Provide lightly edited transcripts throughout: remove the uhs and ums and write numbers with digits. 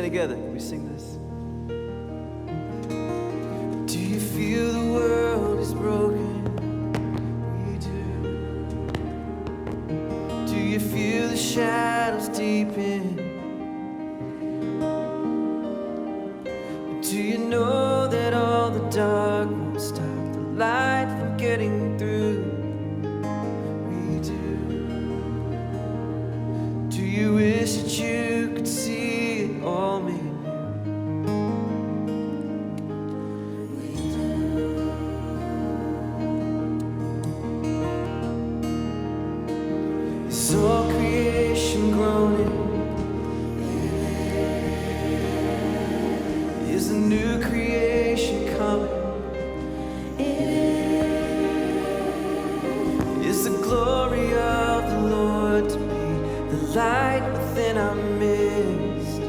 stand together. Can we sing this? Do you feel the world is broken? We do. Do you feel the shadows deepen? Do you know that all the dark won't stop the light from getting through? We do. Do you wish that you could see it all made new? We do. Is all creation groaning? Is a new creation coming? Is the glory of the Lord to be the light within our midst?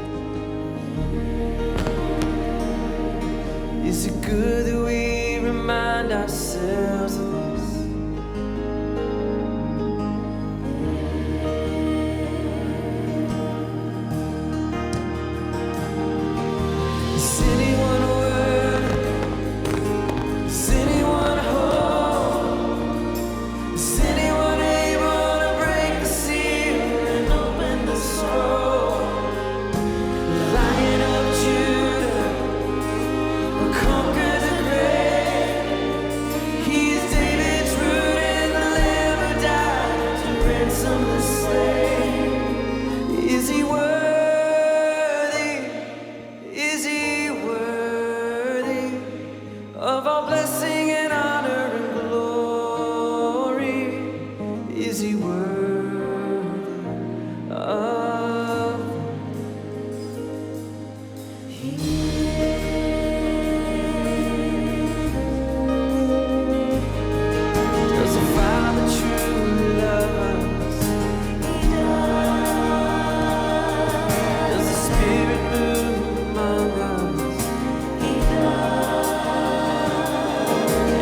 Is it good that we remind ourselves of this? Is anyone worthy? Is anyone whole? Is anyone able to break the seal and open the scroll? Lion of Judah, who conquered the grave. He is David's root and the Lamb who died to ransom the slave. Is he worthy? Is he worthy of all blessing and honor and glory? Is he worthy of Does the Father truly love us? Does the Spirit move among us?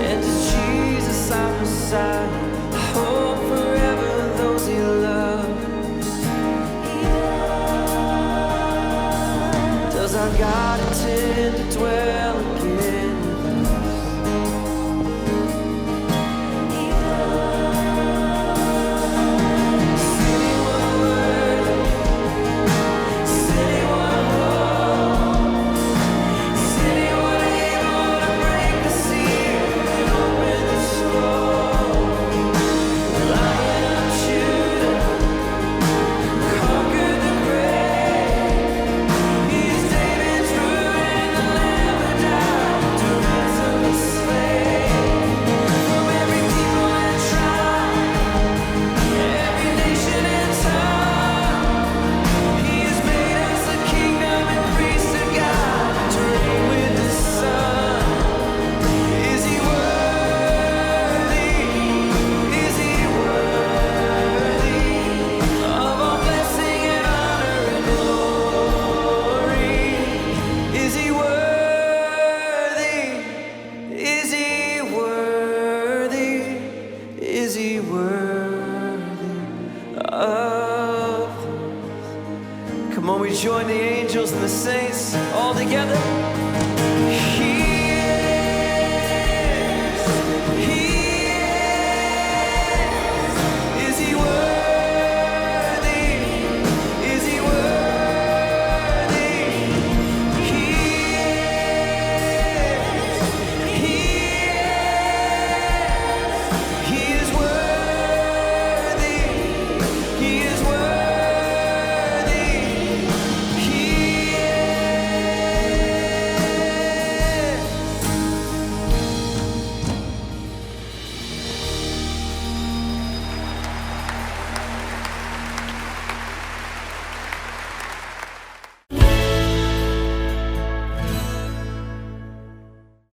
And is Jesus our Messiah? Hope forever those he loves. Does our God intend to dwell again with us? Is anyone worthy? Is anyone whole? Is anyone able to break the seal and open the scroll? Lion of Judah, conquered the grave. He is David's root and the Lamb who died to ransom the slave. From every people and tribe, every nation and tongue, he has made us a kingdom and priests of God to reign with the Son. Is he worthy? Is he worthy of all blessing and honor and glory? Is he worthy? Is he worthy? Is he worthy of? Come on, we join the angels and the saints all together.